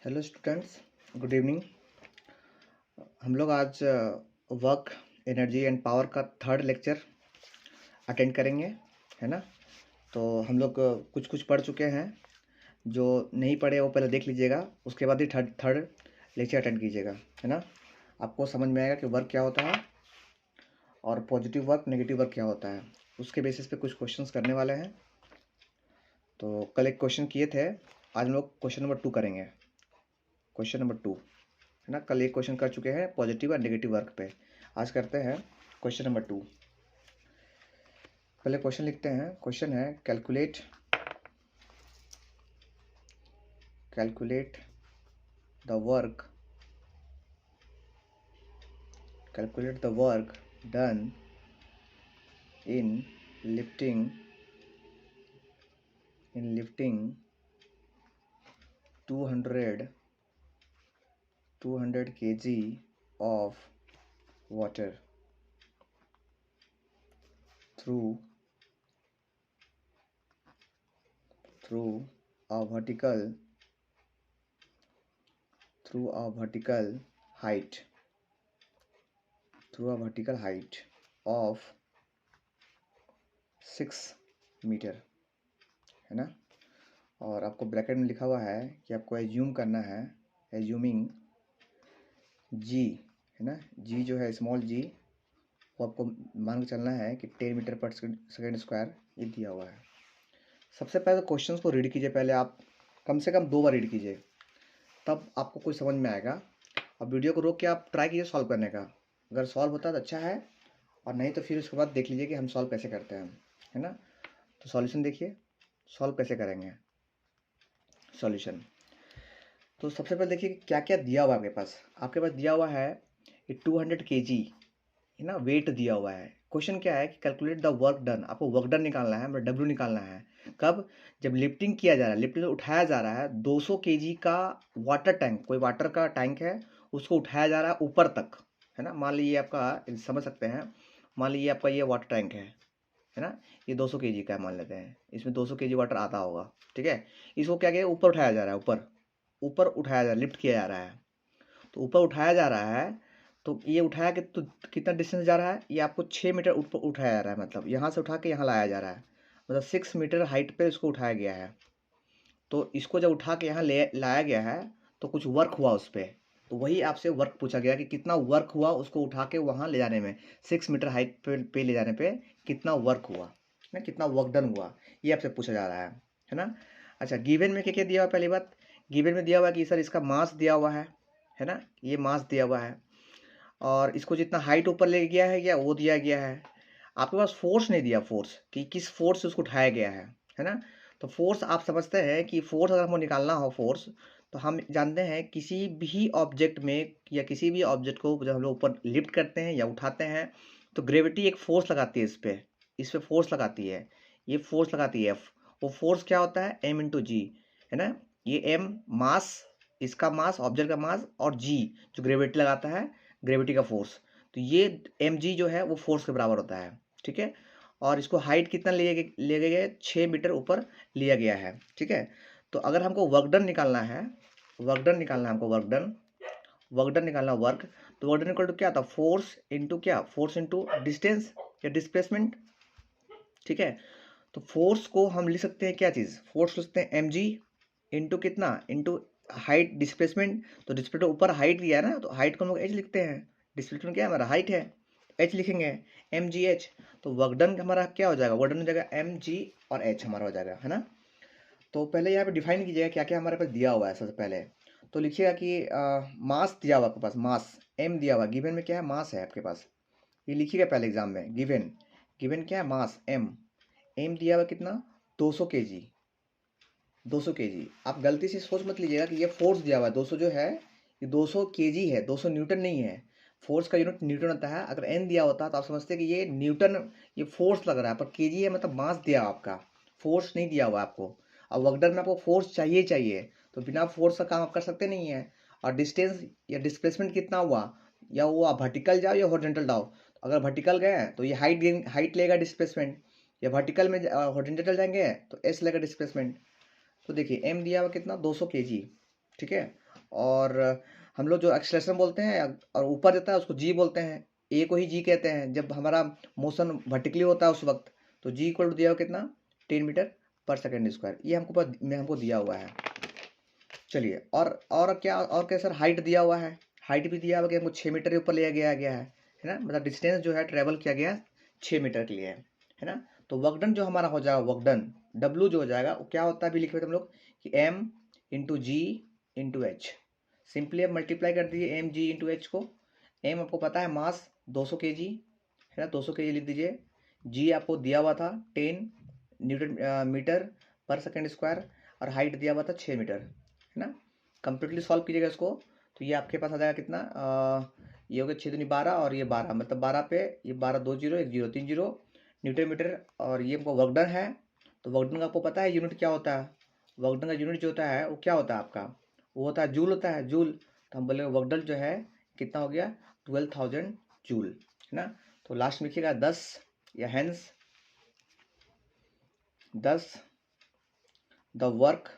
Hello students, good evening. हम लोग आज वर्क, एनर्जी एंड पावर का थर्ड लेक्चर अटेंड करेंगे, है ना। तो हम लोग कुछ कुछ पढ़ चुके हैं। जो नहीं पढ़े वो पहले देख लीजिएगा, उसके बाद ही थर्ड थर्ड लेक्चर अटेंड कीजिएगा, है ना। आपको समझ में आएगा कि वर्क क्या होता है और पॉजिटिव वर्क, नेगेटिव वर्क क्या होता है। उसके बेसिस पे कुछ क्वेश्चंस करने वाले हैं। तो कल एक क्वेश्चन किए थे, आज हम लोग क्वेश्चन नंबर 2 करेंगे। क्वेश्चन नंबर 2, है ना। कल एक क्वेश्चन कर चुके हैं पॉजिटिव और नेगेटिव वर्क पे। आज करते हैं क्वेश्चन नंबर 2। पहले क्वेश्चन लिखते हैं। क्वेश्चन है calculate the work done in lifting 200 kg of water through a vertical height of 6 metre, है ना। और आपको ब्रैकेट में लिखा हुआ है कि आपको एज्यूम करना है, एज्यूमिंग जी, है ना। जी जो है स्मॉल जी, वो आपको मान के चलना है कि 10 मीटर पर सेकेंड स्क्वायर ये दिया हुआ है। सबसे पहले क्वेश्चंस को रीड कीजिए। पहले आप कम से कम 2 बार रीड कीजिए, तब आपको कुछ समझ में आएगा। अब वीडियो को रोक के आप ट्राई कीजिए सॉल्व करने का। अगर सॉल्व होता है तो अच्छा है, और नहीं तो फिर उसके बाद देख लीजिए कि हम सॉल्व कैसे करते हैं, है ना। तो सॉल्यूशन देखिए, सॉल्व कैसे करेंगे सॉल्यूशन। तो सबसे पहले देखिए क्या क्या दिया हुआ है आपके पास दिया हुआ है कि 200 kg, है ना, वेट दिया हुआ है। क्वेश्चन क्या है कि कैलकुलेट द वर्क डन। आपको वर्क डन निकालना है, मतलब डब्ल्यू निकालना है। कब? जब लिफ्टिंग किया जा रहा है, लिफ्टिंग उठाया जा रहा है 200 kg का वाटर टैंक, कोई वाटर का टैंक है, उसको उठाया जा रहा है ऊपर तक, है ना। मान लीजिए आपका, समझ सकते हैं, मान लीजिए आपका ये वाटर टैंक है ना। ये 200 kg का है मान लेते हैं, इसमें 200 kg वाटर आता होगा, ठीक है। इसको क्या किया, ऊपर उठाया जा रहा है, ऊपर ऊपर उठाया जा रहा है, लिफ्ट किया जा रहा है। तो ऊपर उठाया जा रहा है, तो ये उठाया कि तो कितना डिस्टेंस जा रहा है, ये आपको 6 मीटर ऊपर उठाया जा रहा है। मतलब यहाँ से उठा के यहाँ लाया जा रहा है, मतलब 6 मीटर हाइट पे इसको उठाया गया है। तो इसको जब उठा के यहाँ ले लाया गया है तो कुछ वर्क हुआ उस पर। तो वही आपसे वर्क पूछा गया कि कितना वर्क हुआ उसको उठा के वहाँ ले जाने में, 6 मीटर हाइट पे ले जाने पे कितना वर्क हुआ ना, कितना वर्क डन हुआ, ये आपसे पूछा जा रहा है ना। अच्छा, गिवन में क्या क्या दिया हुआ है? पहली बात, गिवन में दिया हुआ है कि सर इसका मास दिया हुआ है ना, ये मास दिया हुआ है। और इसको जितना हाइट ऊपर ले गया है या वो दिया गया है। आपके पास फोर्स नहीं दिया, फोर्स कि किस फोर्स से उसको उठाया गया है ना। तो फोर्स आप समझते हैं कि फोर्स अगर हमको निकालना हो फोर्स, तो हम जानते हैं किसी भी ऑब्जेक्ट में या किसी भी ऑब्जेक्ट को जब हम लोग ऊपर लिफ्ट करते हैं या उठाते हैं, तो ग्रेविटी एक फोर्स लगाती है इस पे फोर्स लगाती है, ये फोर्स लगाती है। वो फोर्स क्या होता है? एम इंटू जी, है ना। ये एम मास, इसका मास, ऑब्जेक्ट का मास, और जी जो ग्रेविटी लगाता है, ग्रेविटी का फोर्स। तो ये एम जी जो है वो फोर्स के बराबर होता है, ठीक है। और इसको हाइट कितना ले गए 6 मीटर ऊपर लिया गया है, ठीक है। तो अगर हमको वर्क डन निकालना है, हमको वर्क डन निकालना, तो वर्क डन इक्वल टू क्या था? फोर्स इंटू क्या? फोर्स इंटू डिस्टेंस या डिस्प्लेसमेंट, ठीक है। तो फोर्स को हम लिख सकते हैं क्या चीज़? फोर्स लिख सकते हैं एम जी इंटू कितना? Into height displacement. तो डिस्प्लेसमेंट ऊपर हाइट दिया है ना, तो हाइट को हम लोग एच लिखते हैं। डिस्प्लेसमेंट क्या है हमारा? हाइट है, एच लिखेंगे, एम जी एच। तो वर्क डन हमारा क्या हो जाएगा? वर्क डन हो जाएगा एम जी और एच हमारा हो जाएगा, है ना। तो पहले यहाँ पे डिफाइन कीजिएगा क्या क्या हमारे पास दिया हुआ है। सबसे पहले तो लिखिएगा कि मास दिया हुआ आपके पास, मास एम दिया हुआ, गिवन में क्या है? मास है आपके पास, ये लिखिएगा पहले एग्जाम में। गिवन गिवन क्या है? मास एम। एम दिया हुआ कितना? 200 kg, 200 kg। आप गलती से सोच मत लीजिएगा कि ये फोर्स दिया हुआ है 200 जो है, ये 200 kg है, 200 न्यूटन नहीं है। फोर्स का यूनिट न्यूटन होता है। अगर एन दिया होता तो आप समझते कि ये न्यूटन, ये फोर्स लग रहा है, पर केजी है, मतलब मास दिया हुआ आपका, फोर्स नहीं दिया हुआ आपको। अब वर्कडन में आपको फोर्स चाहिए, तो बिना फोर्स का काम आप कर सकते नहीं है। और डिस्टेंस या डिस्प्लेसमेंट कितना हुआ, या वो आप वर्टिकल जाओ या हॉरिजॉन्टल जाओ। अगर वर्टिकल गए तो ये हाइट लेगा डिस्प्लेसमेंट, या वर्टिकल में हॉरिजॉन्टल जाएंगे तो एस लेगा डिस्प्लेसमेंट। तो देखिए एम दिया हुआ कितना? 200 kg, ठीक है। और हम लोग जो एक्सेलरेशन बोलते हैं और ऊपर देता है उसको जी बोलते हैं, ए को ही जी कहते हैं जब हमारा मोशन वर्टिकली होता है उस वक्त। तो जी इक्वल टू दिया हुआ कितना 10 मीटर पर सेकेंड स्क्वायर, ये हमको दिया हुआ है। चलिए और क्या सर, हाइट दिया हुआ है, हाइट भी दिया हुआ कि हमको 6 मीटर के ऊपर लिया गया है ना, मतलब डिस्टेंस जो है ट्रेवल किया गया 6 मीटर के लिए है ना। तो वर्क डन जो हमारा हो जाएगा, वर्क डन डब्ल्यू जो हो जाएगा वो क्या होता है, अभी लिखे हुए थे हम लोग कि एम इंटू जी इंटू एच। सिंपली अब मल्टीप्लाई कर दीजिए एम जी इंटू एच को। एम आपको पता है मास 200 kg है ना, 200 kg लिख दीजिए। जी आपको दिया हुआ था 10 न्यूटन मीटर पर सेकेंड स्क्वायर, और हाइट दिया हुआ था 6 मीटर है ना। कंप्लीटली सॉल्व कीजिएगा इसको, तो ये आपके पास आ जाएगा कितना, ये हो गया 6 दूनी 12 और ये 12, मतलब 12 पे ये 12 2 zero 1 zero 3 zero newton metre. और ये हमको वर्क डन है, तो वर्क डन का आपको पता है यूनिट क्या होता है, वर्क डन का यूनिट जो होता है वो क्या होता है आपका, वो होता है जूल होता है, जूल। तो हम बोले वर्क डन जो है कितना हो गया 12,000 जूल है ना। तो लास्ट में लिखिएगा 10 या hence 10 the work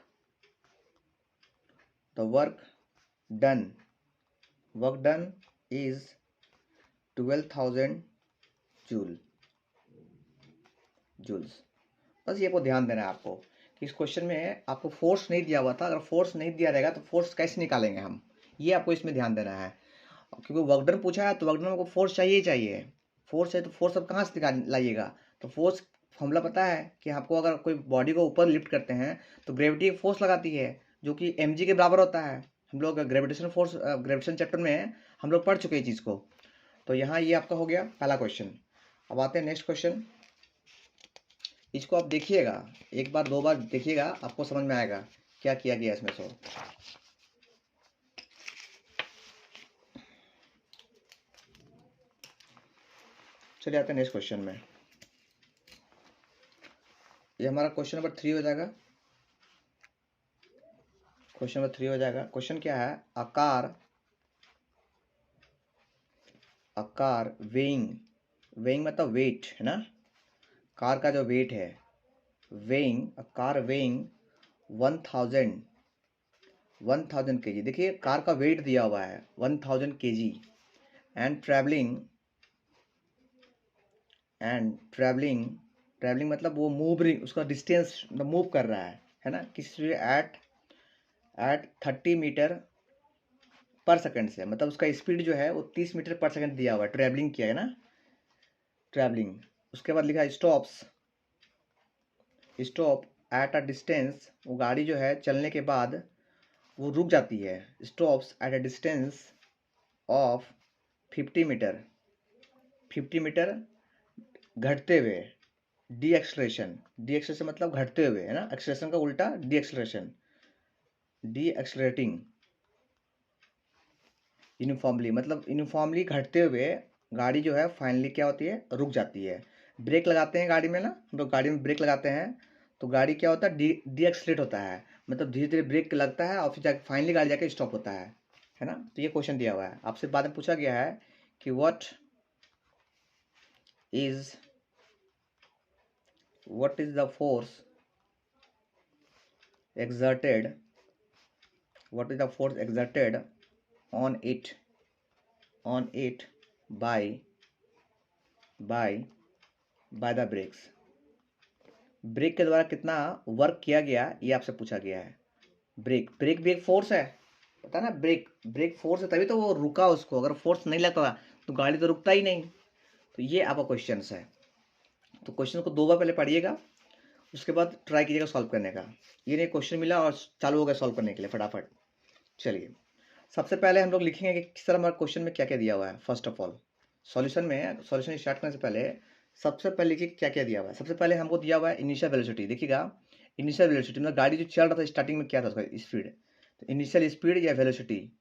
done is 12,000 joules. बस ये को ध्यान देना है आपको कि इस क्वेश्चन में आपको फोर्स नहीं दिया हुआ था, अगर फोर्स नहीं दिया रहेगा तो फोर्स कैसे निकालेंगे हम, ये आपको इसमें ध्यान देना है। क्योंकि वर्क डन पूछा है तो वर्क डन को फोर्स चाहिए ही चाहिए, फोर्स है तो फोर्स अब कहाँ से लाइएगा। तो फोर्स फॉर्मूला पता है कि आपको अगर कोई बॉडी को ऊपर लिफ्ट करते हैं तो ग्रेविटी फोर्स लगाती है जो कि mg के बराबर होता है। हम लोग ग्रेविटेशन चैप्टर में हम लोग पढ़ चुके हैं चीज़ को। तो यहाँ ये आपका हो गया पहला क्वेश्चन। अब आते हैं नेक्स्ट क्वेश्चन। इसको आप देखिएगा, एक बार 2 बार देखिएगा, आपको समझ में आएगा क्या किया गया इसमें से। चलिए आते हैं नेक्स्ट क्वेश्चन में। ये हमारा क्वेश्चन नंबर 3 हो जाएगा। क्वेश्चन नंबर 3 हो जाएगा। क्वेश्चन क्या है, आकार वेइंग मतलब वेट है ना, कार का जो वेट है, कार वेइंग 1000 kg। देखिए कार का वेट दिया हुआ है 1000 kg एंड ट्रैवलिंग मतलब वो उसका डिस्टेंस मूव कर रहा है ना, किसी एट 30 मीटर पर सेकंड से, मतलब उसका स्पीड जो है वो 30 मीटर पर सेकंड दिया हुआ है, ट्रैवलिंग किया है ना, ट्रैवलिंग। उसके बाद लिखा है स्टॉप एट अ डिस्टेंस, वो गाड़ी जो है चलने के बाद वो रुक जाती है, stops at a distance of 50 metre घटते हुए, डी एक्सलेशन मतलब घटते हुए है ना, एक्सलेशन का उल्टा डी एक्सलरेटिंग यूनिफॉर्मली, मतलब यूनिफॉर्मली घटते हुए गाड़ी जो है फाइनली क्या होती है, रुक जाती है। ब्रेक लगाते हैं गाड़ी में ना, हम लोग गाड़ी में ब्रेक लगाते हैं तो गाड़ी क्या होता है, डी एक्सलेट होता है, मतलब धीरे धीरे ब्रेक लगता है और फिर जाके फाइनली गाड़ी जाके स्टॉप होता है ना। तो ये क्वेश्चन दिया हुआ है आपसे, बाद में पूछा गया है कि what is the force exerted on it by the brakes। Brake के द्वारा कितना वर्क किया गया ये आपसे पूछा गया है। ब्रेक भी एक फोर्स है, पता है ना, ब्रेक फोर्स है, तभी तो वो रुका। उसको अगर फोर्स नहीं लगता तो गाड़ी तो रुकता ही नहीं। तो ये आपका क्वेश्चन है। तो क्वेश्चन को 2 बार पहले पढ़िएगा, उसके बाद ट्राई कीजिएगा सॉल्व करने का। ये नहीं क्वेश्चन मिला और चालू हो गया सॉल्व करने के लिए फटाफट। चलिए सबसे पहले हम लोग लिखेंगे कि किस तरह हमारे क्वेश्चन में क्या क्या दिया हुआ है। First of all solution start करने से पहले सबसे पहले लिखिए क्या क्या दिया हुआ है। सबसे पहले हमको दिया हुआ है इनिशियल वेलोसिटी। देखिएगा इनिशियल वेलोसिटी मतलब गाड़ी जो चल रहा था स्टार्टिंग में क्या था उसका स्पीड, तो इनिशियल स्पीड या वेलोसिटी।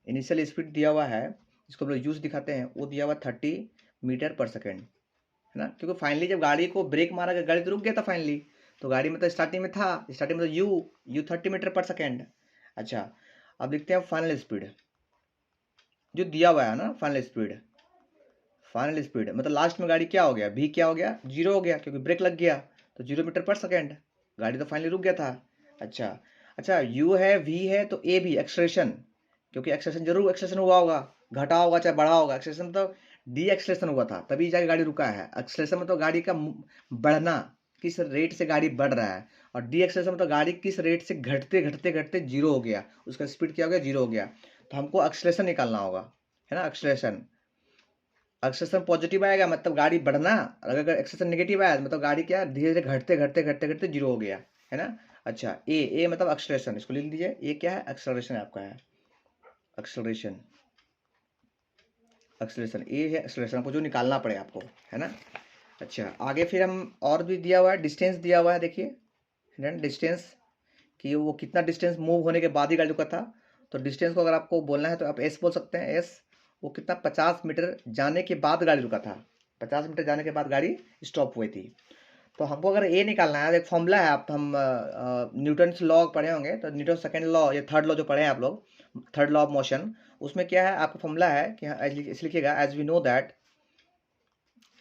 इनिशियल स्पीड दिया हुआ है, इसको हम लोग यूज दिखाते हैं, वो दिया हुआ 30 मीटर पर सेकेंड है ना। क्योंकि फाइनली जब गाड़ी को ब्रेक मारा गया गाड़ी तो रुक गया था फाइनली, तो गाड़ी में तो स्टार्टिंग में 30 मीटर पर सेकेंड। अच्छा अब लिखते हैं फाइनल स्पीड जो दिया हुआ है ना, फाइनल स्पीड मतलब लास्ट में गाड़ी क्या हो गया, भी क्या हो गया, 0 हो गया, क्योंकि ब्रेक लग गया तो 0 मीटर पर सेकेंड, गाड़ी तो फाइनली रुक गया था। अच्छा यू है, वी है, तो ए भी एक्सलेशन क्योंकि एक्सेलेरेशन जरूर एक्सेलेरेशन हुआ होगा, घटा होगा चाहे बढ़ा होगा। एक्सेलेरेशन तो डी एक्सेलेरेशन हुआ था तभी जाके गाड़ी रुका है। एक्सेलेरेशन में तो गाड़ी का बढ़ना, किस रेट से गाड़ी बढ़ रहा है, और डी एक्सेलेरेशन में तो गाड़ी किस रेट से घटते घटते घटते जीरो हो गया, उसका स्पीड क्या हो गया, जीरो हो गया। तो हमको एक्सेलेरेशन निकालना होगा, है ना। एक्सेलेरेशन, एक्सेलेरेशन पॉजिटिव आएगा मतलब गाड़ी बढ़ना, और अगर एक्सेलेरेशन नेगेटिव आया मतलब गाड़ी क्या धीरे धीरे घटते घटते घटते घटते जीरो हो गया, है ना। अच्छा, ए मतलब एक्सेलरेशन, इसको लिख लीजिए। ये क्या है, एक्सेलरेशन आपका है, एक्सेलरेशन, एक्सेलरेशन ए है एक्सेलरेशन, आपको जो निकालना पड़ेगा आपको, है ना। अच्छा, आगे फिर हम और भी दिया हुआ है, डिस्टेंस दिया हुआ है, देखिए डिस्टेंस कि वो कितना डिस्टेंस मूव होने के बाद ही गाड़ी रुका था। तो डिस्टेंस को अगर आपको बोलना है तो आप एस बोल सकते हैं, एस। वो कितना, 50 मीटर जाने के बाद गाड़ी रुका था, 50 मीटर जाने के बाद गाड़ी स्टॉप हुई थी। तो हमको अगर ए निकालना है, एक फॉर्मूला है, आप हम न्यूटन लॉ पढ़े होंगे, तो न्यूटन सेकंड लॉ या थर्ड लॉ जो पढ़े हैं आप लोग, थर्ड लॉ ऑफ मोशन, उसमें क्या है आपका फॉर्मूला है कि इस लिखिएगा, as we know that,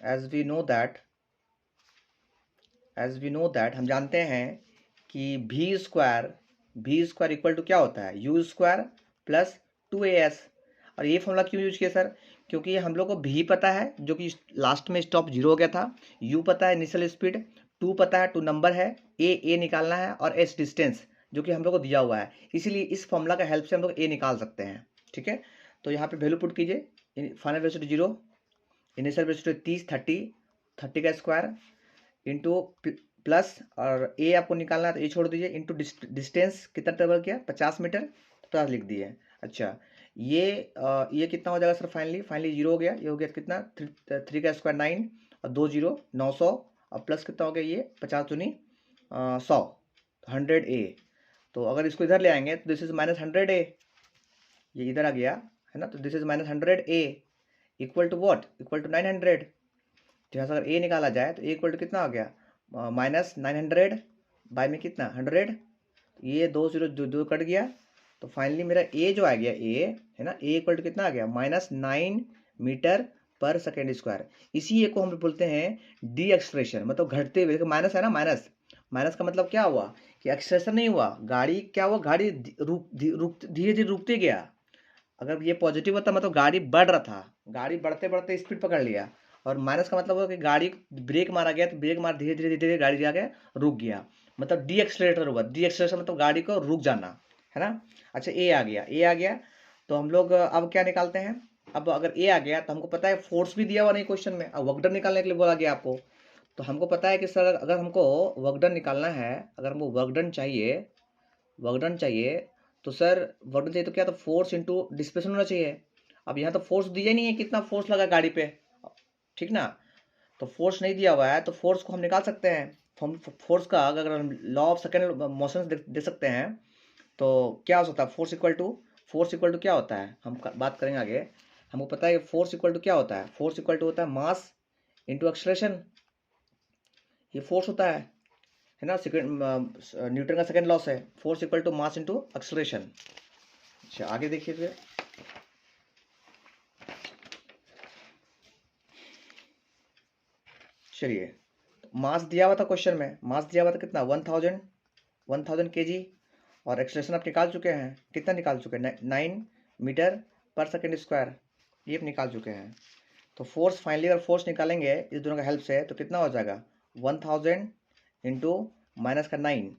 as we know that, as we know that, हम जानते हैं कि वी स्क्वायर इक्वल टू क्या होता है, यू स्क्वायर प्लस 2as। और ये फॉर्मूला क्यों यूज किया सर, क्योंकि हम लोग को भी पता है जो कि लास्ट में स्टॉप जीरो हो गया था, यू पता है इनिशियल स्पीड, टू पता है, टू नंबर है, ए निकालना है, और एस डिस्टेंस जो कि हम लोग को दिया हुआ है। इसीलिए इस फॉर्मूला का हेल्प से हम लोग ए निकाल सकते हैं, ठीक है। तो यहाँ पे वैल्यू पुट कीजिए, final velocity zero, initial velocity 30, 30 का स्क्वायर इंटू प्लस, और ए आपको निकालना है तो ए छोड़ दीजिए, इंटू डिस्टेंस कितना ट्रेवल किया, 50 मीटर, तो 50 लिख दिए। अच्छा, ये कितना हो जाएगा सर, फाइनली जीरो हो गया, ये हो गया कितना, 3 का स्क्वायर 9, और 2 जीरो 900, और प्लस कितना हो गया ये 50 दूनी 100, 100 ए। तो अगर इसको इधर ले आएंगे तो दिस इज माइनस 100 ए, ये इधर आ गया, है ना। तो this is minus 100 a equal to what, equal to 900। तो यहाँ से अगर ए निकाला जाए तो ए इक्वल टू कितना हो गया, माइनस 900 बाय में कितना 100, ये 2 जीरो दो कट गया। तो फाइनली मेरा ए जो आ गया, ए है ना, ए इक्वल टू कितना आ गया, -9 मीटर/सेकेंड स्क्वायर। इसी ए को हम बोलते हैं डी एक्सप्रेशन, मतलब घटते हुए, माइनस है ना, माइनस, माइनस का मतलब क्या हुआ कि एक्सप्रेशन नहीं हुआ, गाड़ी क्या हुआ, गाड़ी धीरे धीरे रुकते गया। अगर ये पॉजिटिव होता मतलब गाड़ी बढ़ रहा था, गाड़ी बढ़ते बढ़ते स्पीड पकड़ लिया, और माइनस का मतलब हुआ कि गाड़ी ब्रेक मारा गया तो ब्रेक मार धीरे धीरे धीरे गाड़ी जाके रुक गया, मतलब डी एक्सलेटर हुआ। डी एक्सलेशन मतलब गाड़ी को रुक जाना, है ना। अच्छा, ए आ गया, ए आ गया, तो हम लोग अब क्या निकालते हैं। अब अगर ए आ गया तो हमको पता है फोर्स भी दिया हुआ नहीं क्वेश्चन में, अब वर्क डन निकालने के लिए बोला गया आपको। तो हमको पता है कि सर अगर हमको वर्क डन निकालना है, अगर हमको वर्क डन चाहिए, वर्क डन चाहिए, तो सर वर्क डन चाहिए तो क्या, तो फोर्स इंटू डिस्प्लेसमेंट होना चाहिए। अब यहाँ तो फोर्स दिया नहीं है, कितना फोर्स लगा गाड़ी पे, ठीक ना। तो फोर्स नहीं दिया हुआ है, तो फोर्स को हम निकाल सकते हैं। फोर्स का अगर हम लॉ ऑफ सेकेंड मोशन दे सकते हैं, तो क्या हो सकता है, फोर्स इक्वल टू क्या होता है, हम बात करेंगे आगे। हमको पता है फोर्स इक्वल टू क्या होता है, फोर्स इक्वल टू होता है मास इंटू एक्सलेरेशन, ये फोर्स होता है ना। सेकंड न्यूटन का सेकंड लॉ है, force equal to mass into acceleration. अच्छा, आगे देखिए फिर, चलिए, मास दिया हुआ था क्वेश्चन में, मास दिया हुआ था कितना, 1000 kg, और एक्सलेरेशन आप निकाल चुके हैं, कितना निकाल चुके हैं, 9 मीटर/सेकेंड स्क्वायर, ये आप निकाल चुके हैं। तो फोर्स फाइनली अगर फोर्स निकालेंगे इस दोनों का हेल्प से तो कितना हो जाएगा, 1000 इंटू माइनस का 9,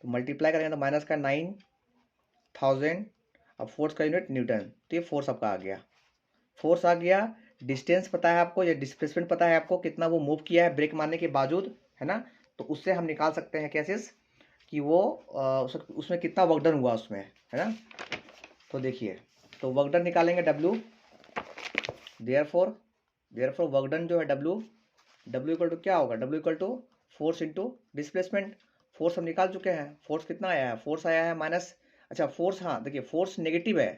तो मल्टीप्लाई करेंगे तो माइनस का 9000, अब फोर्स का यूनिट न्यूटन, तो ये फोर्स आपका आ गया, फोर्स आ गया। डिस्टेंस पता है आपको, या डिस्प्लेसमेंट पता है आपको, कितना वो मूव किया है ब्रेक मारने के बावजूद, है ना। तो उससे हम निकाल सकते हैं कैसे कि वो उसमें कितना वर्क डन हुआ उसमें, है ना। तो देखिए, तो वर्क डन निकालेंगे W, देयरफॉर वर्क डन जो है W इक्वल टू क्या होगा, W equal to force into displacement. Force हम निकाल चुके हैं, फोर्स कितना आया है, फोर्स आया है माइनस, अच्छा फोर्स, हाँ देखिए फोर्स नेगेटिव है,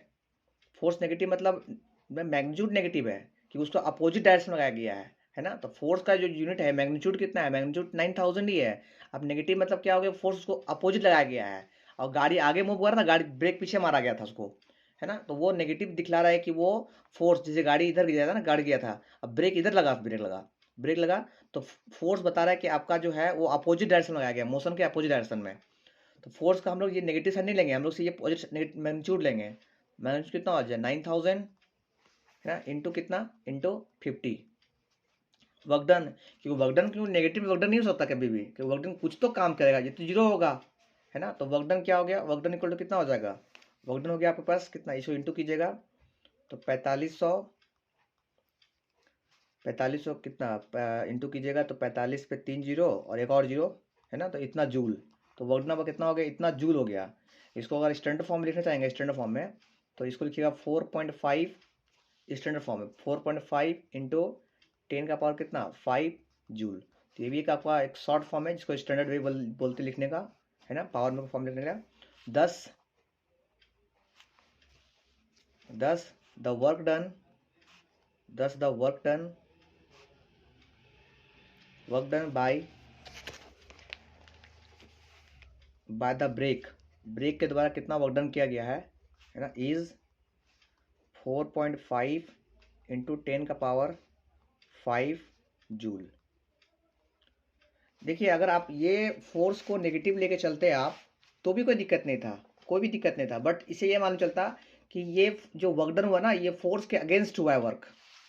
फोर्स नेगेटिव मतलब मैग्नीट्यूड नेगेटिव है कि उसको अपोजिट डायरेक्शन लगाया गया है ना। तो फोर्स का जो यूनिट है, मैग्नीट्यूड कितना है, मैग्नीट्यूड 9000 ही है। अब नेगेटिव मतलब क्या हो गया, फोर्स उसको अपोजिट लगाया गया है, और गाड़ी आगे मूव कर रहा था, गाड़ी ब्रेक पीछे मारा गया था उसको, है ना। तो वो नेगेटिव दिखला रहा है कि वो फोर्स, जैसे गाड़ी इधर गया था ना, गाड़ी गया था, अब ब्रेक इधर लगा, ब्रेक लगा, तो फोर्स बता रहा है कि आपका जो है वो अपोजिट डायरेक्शन लगाया गया, मोशन के अपोजिट डायरेक्शन में। तो फोर्स का हम लोग ये नेगेटिव साइड नहीं लेंगे, हम लोग से ये पॉजिटिव मैग्नीट्यूड लेंगे, मैग्नीट्यूड कितना हो जाए 9000 है ना, इंटू कितना, इंटू 50 वर्क डन। क्योंकि वर्क डन क्यों नेगेटिव वर्क डन नहीं हो सकता कभी भी, क्योंकि वर्क डन कुछ तो काम करेगा, ये तो जीरो होगा है ना। तो वर्क डन क्या हो गया, वर्क डन इक्वल टू कितना हो जाएगा, वर्क डन हो गया आपके पास कितना, इसको इंटू कीजिएगा तो 4500 कितना इंटू कीजिएगा तो 45 पे 3 जीरो और एक और जीरो है ना, तो इतना जूल। तो वर्क डन कितना हो गया, इतना जूल हो गया। इसको अगर स्टैंडर्ड फॉर्म में लिखना चाहेंगे स्टैंडर्ड फॉर्म में, तो इसको लिखिएगा 4.5 स्टैंडर्ड फॉर्म में 4.5 इंटू 10 का पावर कितना 5 जूल। तो ये भी एक आपका एक शॉर्ट फॉर्म है जिसको स्टैंडर्ड वे बोलते लिखने का है ना, पावर में फॉर्म लिखने का। 10 the work done 10 the work done by the brake के द्वारा कितना वर्क डन किया गया है ना, इज 4.5 इंटू 10 का पावर 5 जूल। देखिए अगर आप ये फोर्स को नेगेटिव लेके चलते आप तो भी कोई दिक्कत नहीं था, कोई भी दिक्कत नहीं था, बट इसे ये मालूम चलता कि ये जो वर्क डन हुआ ना ये फोर्स के अगेंस्ट हुआ है वर्क,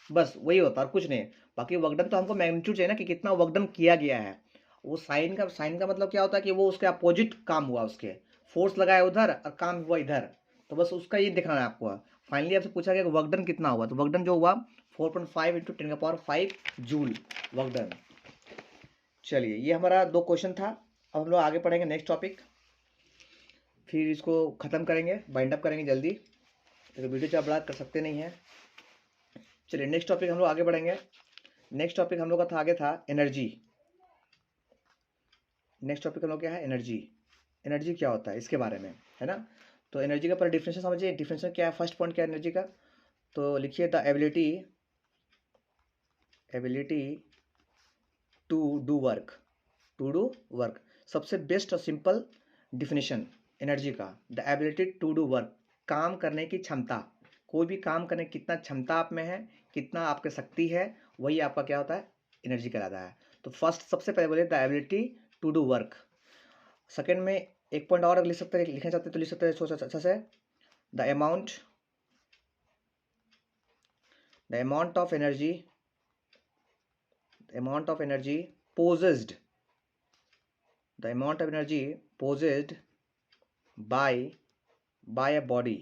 बस वही होता और कुछ नहीं। बाकी वर्क डन तो हमको मैग्नीट्यूड चाहिए ना कि कितना वर्क डन किया गया है। वो साइन का मतलब क्या होता है कि वो उसके अपोजिट काम हुआ, उसके फोर्स लगाया उधर और काम हुआ इधर, तो बस उसका ये दिखाना है आपको। फाइनली आपसे पूछा गया कि वर्क डन कितना हुआ, तो वर्क डन जो हुआ 4.5 इंटू 10 का पावर 5 जूल वर्क डन। चलिए ये हमारा 2 क्वेश्चन था। अब हम लोग आगे पढ़ेंगे नेक्स्ट टॉपिक, फिर इसको ख़त्म करेंगे, बाइंड अप करेंगे जल्दी, तो वीडियो चाहे बड़ा कर सकते नहीं है। चलिए नेक्स्ट टॉपिक हम लोग आगे बढ़ेंगे। नेक्स्ट टॉपिक हम लोग का था आगे था एनर्जी। नेक्स्ट टॉपिक हम लोग क्या है, एनर्जी। एनर्जी क्या होता है इसके बारे में है ना। तो एनर्जी का पहले डिफिनेशन समझिए, डिफिनेशन क्या है, फर्स्ट पॉइंट क्या है एनर्जी का, तो लिखिए the ability to do work. सबसे बेस्ट और सिंपल डिफिनेशन एनर्जी का, the ability to do work, काम करने की क्षमता। कोई भी काम करने की कितना क्षमता आप में है, कितना आपके शक्ति है, वही आपका क्या होता है, एनर्जी कहलाता है। तो फर्स्ट सबसे पहले बोले the ability to do work. Second में एक पॉइंट और लिख सकते हैं, लिखना चाहते हैं तो लिख सकते हैं सोचा अच्छा से, the amount of energy possessed by a body.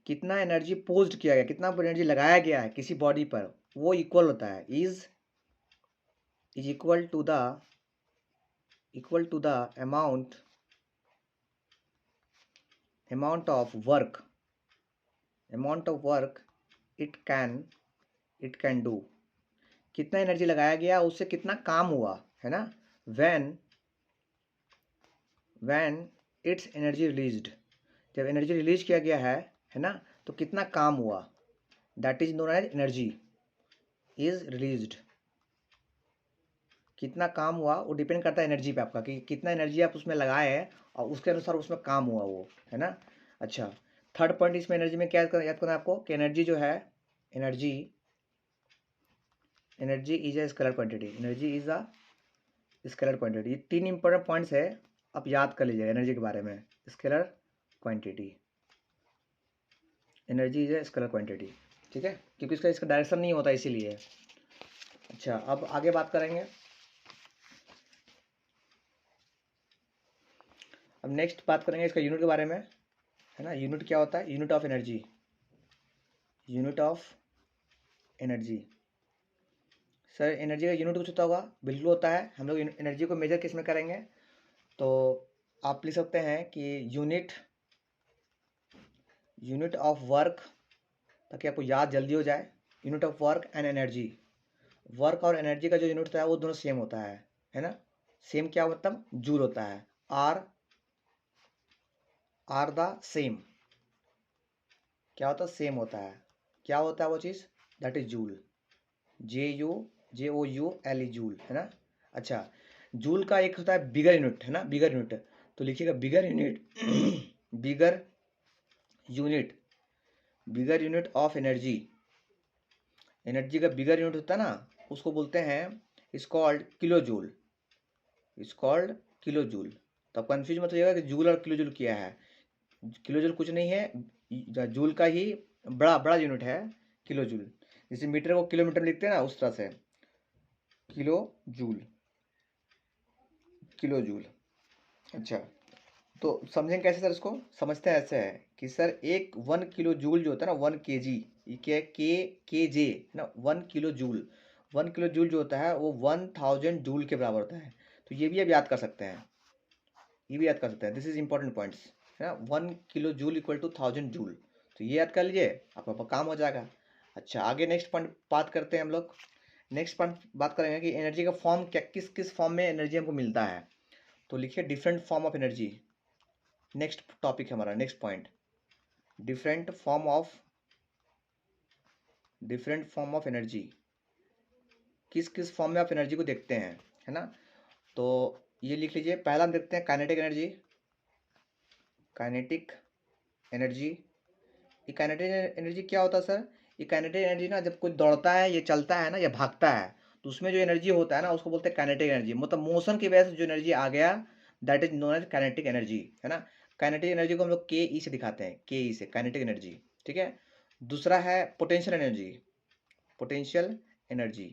कितना एनर्जी पोज्ड किया गया, कितना एनर्जी लगाया गया है किसी बॉडी पर, वो इक्वल होता है is equal to the amount of work it can do. कितना एनर्जी लगाया गया उससे कितना काम हुआ है ना, व्हेन इट्स एनर्जी रिलीज्ड, जब एनर्जी रिलीज किया गया है ना, तो कितना काम हुआ, that is known as energy is released. कितना काम हुआ वो डिपेंड करता है एनर्जी पे आपका, कि कितना एनर्जी आप उसमें लगाए हैं और उसके अनुसार उसमें काम हुआ वो है ना। अच्छा थर्ड पॉइंट इसमें एनर्जी में क्या याद करना है आपको, कि एनर्जी जो है, energy is a scalar quantity, energy is a scalar quantity. ये 3 इंपॉर्टेंट पॉइंट्स है, आप याद कर लीजिएगा एनर्जी के बारे में। Scalar quantity, energy is a scalar quantity, ठीक है, क्योंकि इसका डायरेक्शन नहीं होता इसीलिए। अच्छा अब आगे बात करेंगे, अब नेक्स्ट बात करेंगे इसका यूनिट के बारे में है ना। यूनिट क्या होता है, unit of energy. Sir energy का यूनिट कुछ होता होगा, बिल्कुल होता है। हम लोग एनर्जी को मेजर किस में करेंगे, तो आप लिख सकते हैं कि यूनिट ऑफ वर्क, ताकि आपको याद जल्दी हो जाए। Unit of work and energy, work और एनर्जी का जो यूनिट होता है वो दोनों सेम होता है ना। सेम क्या मतलब जूल होता है, आर द सेम, क्या होता है, सेम होता है। क्या होता है वो चीज़, that is joule, JOULE joule है ना। अच्छा जूल का एक होता है बिगर यूनिट है ना, बिगर यूनिट, तो लिखिएगा bigger unit of energy. Energy का बिगर यूनिट होता है ना, उसको बोलते हैं इज कॉल्ड किलो जूल। तो आप कंफ्यूज मत होइएगा कि जूल और किलो जूल क्या है। किलो जूल कुछ नहीं है, जूल का ही बड़ा बड़ा यूनिट है किलो जूल। जैसे मीटर को किलोमीटर में लिखते हैं ना, उस तरह से किलो जूल, किलो जूल। अच्छा, तो समझेंगे कैसे सर इसको? समझते हैं ऐसे है कि सर एक 1 किलो जूल जो होता है ना, 1 kg, ये क्या है, के जे ना, 1 किलो जूल, 1 किलो जूल जो होता है वो 1000 जूल के बराबर होता है। तो ये भी आप याद कर सकते हैं, ये भी याद कर सकते हैं, दिस इज इंपॉर्टेंट पॉइंट्स, है ना। 1 kilo joule equal to 1000 joule, तो ये याद कर लीजिए, आपका काम हो जाएगा। अच्छा, आगे नेक्स्ट पॉइंट बात करते हैं हम लोग। नेक्स्ट पॉइंट बात करेंगे कि एनर्जी का फॉर्म क्या, किस किस फॉर्म में एनर्जी हमको मिलता है। तो लिखिए different form of energy. Next topic है हमारा, next point, different form of, different form of energy. किस किस फॉर्म में आप एनर्जी को देखते हैं, है ना। तो ये लिख लीजिए, पहला हम देखते हैं काइनेटिक एनर्जी। काइनेटिक एनर्जी, ये काइनेटिक एनर्जी क्या होता है सर? ये काइनेटिक एनर्जी ना, जब कोई दौड़ता है, ये चलता है ना, या भागता है, तो उसमें जो एनर्जी होता है ना, उसको बोलते हैं काइनेटिक एनर्जी। मतलब मोशन की वजह से जो एनर्जी आ गया, that is known as kinetic energy, है ना। काइनेटिक एनर्जी को हम लोग के ई से दिखाते हैं, के ई से, काइनेटिक एनर्जी, ठीक है। दूसरा है potential energy, potential energy,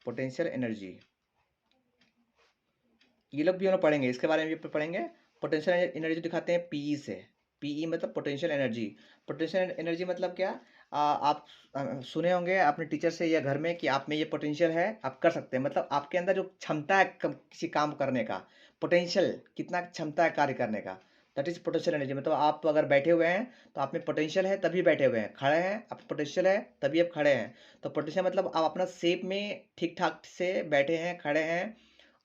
potential energy, ये लोग भी हम लोग पढ़ेंगे, इसके बारे में भी पढ़ेंगे। पोटेंशियल एनर्जी दिखाते हैं पीई से, पीई मतलब पोटेंशियल एनर्जी। पोटेंशियल एनर्जी मतलब क्या? आप सुने होंगे अपने टीचर से या घर में कि आप में ये पोटेंशियल है, आप कर सकते हैं, मतलब आपके अंदर जो क्षमता है किसी काम करने का, पोटेंशियल, कितना क्षमता है कार्य करने का, दैट इज पोटेंशियल एनर्जी। मतलब आप अगर बैठे हुए हैं तो आप में पोटेंशियल है तभी बैठे हुए हैं, खड़े हैं आप, पोटेंशियल है तभी आप खड़े हैं। तो पोटेंशियल मतलब आप अपना शेप में ठीक ठाक से बैठे हैं, खड़े हैं,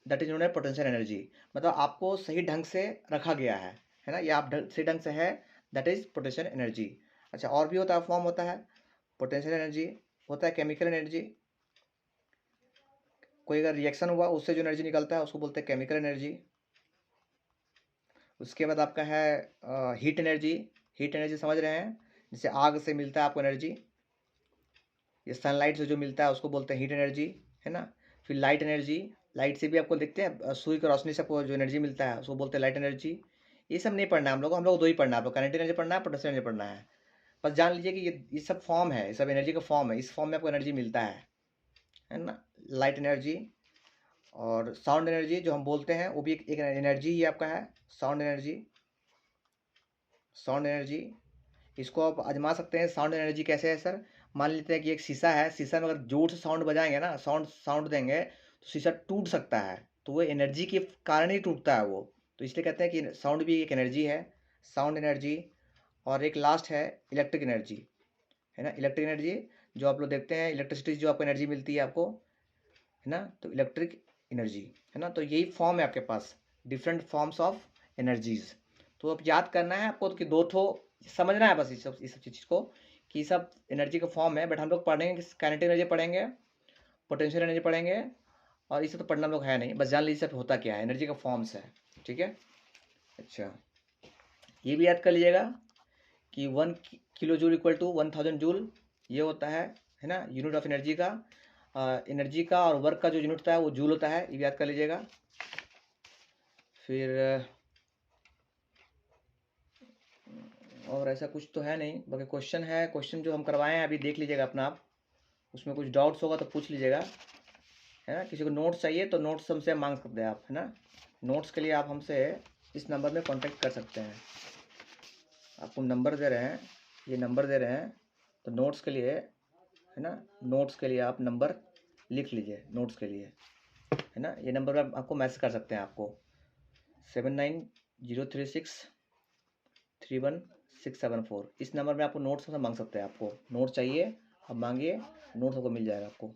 that is known as potential energy. मतलब आपको सही ढंग से रखा गया है ना, ये आप सही ढंग से है, दैट इज पोटेंशियल एनर्जी। अच्छा, और भी होता है, फॉर्म होता है पोटेंशियल एनर्जी, होता है केमिकल एनर्जी। कोई अगर रिएक्शन हुआ उससे जो एनर्जी निकलता है उसको बोलते हैं केमिकल एनर्जी। उसके बाद आपका है हीट एनर्जी। हीट एनर्जी समझ रहे हैं, जैसे आग से मिलता है आपको एनर्जी, ये सनलाइट से जो मिलता है उसको बोलते हैं हीट एनर्जी, है ना। फिर लाइट एनर्जी, लाइट से भी आपको देखते हैं, सूर्य की रोशनी से आपको जो एनर्जी मिलता है उसको बोलते हैं लाइट एनर्जी। ये सब नहीं पढ़ना है हम लोग दो ही पढ़ना है, आपको काइनेटिक एनर्जी पढ़ना है, पोटेंशियल एनर्जी पढ़ना है। बस जान लीजिए कि ये सब फॉर्म है, ये सब एनर्जी का फॉर्म है, इस फॉर्म में आपको एनर्जी मिलता है ना। लाइट एनर्जी और साउंड एनर्जी जो हम बोलते हैं वो भी एक एनर्जी ही आपका है, साउंड एनर्जी, साउंड एनर्जी। इसको आप आजमा सकते हैं। साउंड एनर्जी कैसे है सर? मान लेते हैं कि एक शीशा है, शीशा में अगर जोर से साउंड बजाएंगे ना, साउंड साउंड देंगे तो शीशा टूट सकता है, तो वो एनर्जी के कारण ही टूटता है वो। तो इसलिए कहते हैं कि साउंड भी एक एनर्जी है, साउंड एनर्जी। और एक लास्ट है इलेक्ट्रिक एनर्जी, है ना। इलेक्ट्रिक एनर्जी जो आप लोग देखते हैं, इलेक्ट्रिसिटी जो आपको एनर्जी मिलती है आपको, है ना, तो इलेक्ट्रिक एनर्जी, है ना। तो यही फॉर्म है आपके पास, डिफरेंट फॉर्म्स ऑफ एनर्जीज। तो अब याद करना है आपको कि दो ठो समझना है बस, इस सब चीज़ को, कि सब एनर्जी का फॉर्म है। बट हम लोग पढ़ेंगे काइनेटिक एनर्जी पढ़ेंगे, पोटेंशियल एनर्जी पढ़ेंगे, और ये सब तो पढ़ना हम लोग है नहीं, बस जान लीजिए सब होता क्या है, एनर्जी का फॉर्म्स है, ठीक है। अच्छा, ये भी याद कर लीजिएगा कि 1 kilo joule equal to 1000 joule, ये होता है ना, यूनिट ऑफ एनर्जी का। एनर्जी का और वर्क का जो यूनिट होता है वो जूल होता है, ये भी याद कर लीजिएगा। फिर और ऐसा कुछ तो है नहीं, बाकी क्वेश्चन है, क्वेश्चन जो हम करवाए हैं अभी देख लीजिएगा अपना आप, उसमें कुछ डाउट्स होगा तो पूछ लीजिएगा, है ना। किसी को नोट्स चाहिए तो नोट्स हमसे मांग सकते हैं आप, है ना। नोट्स के लिए आप हमसे इस नंबर में कांटेक्ट कर सकते हैं। आपको नंबर दे रहे हैं, ये नंबर दे रहे हैं, तो नोट्स के लिए, है ना, नोट्स के लिए आप नंबर लिख लीजिए, नोट्स के लिए, है ना। ये नंबर पर आपको मैसेज कर सकते हैं, आपको 7903631674, इस नंबर में आपको नोट्स मांग सकते हैं। आपको नोट चाहिए आप मांगिए, नोट्स आपको मिल जाएगा आपको।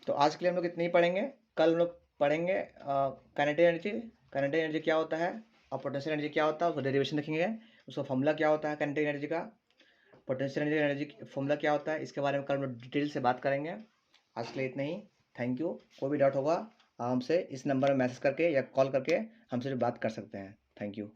तो आज के लिए हम लोग इतने ही पढ़ेंगे, कल हम लोग पढ़ेंगे काइनेटिक एनर्जी, काइनेटिक एनर्जी क्या होता है, और पोटेंशियल एनर्जी क्या होता है, उसका डेरिवेशन देखेंगे, उसका फॉर्मूला क्या होता है काइनेटिक एनर्जी का, पोटेंशियल एनर्जी फॉर्मूला क्या होता है, इसके बारे में कल हम लोग डिटेल से बात करेंगे। आज के लिए इतना ही, थैंक यू। कोई भी डाउट होगा आप हमसे इस नंबर में मैसेज करके या कॉल करके हमसे बात कर सकते हैं। Thank you.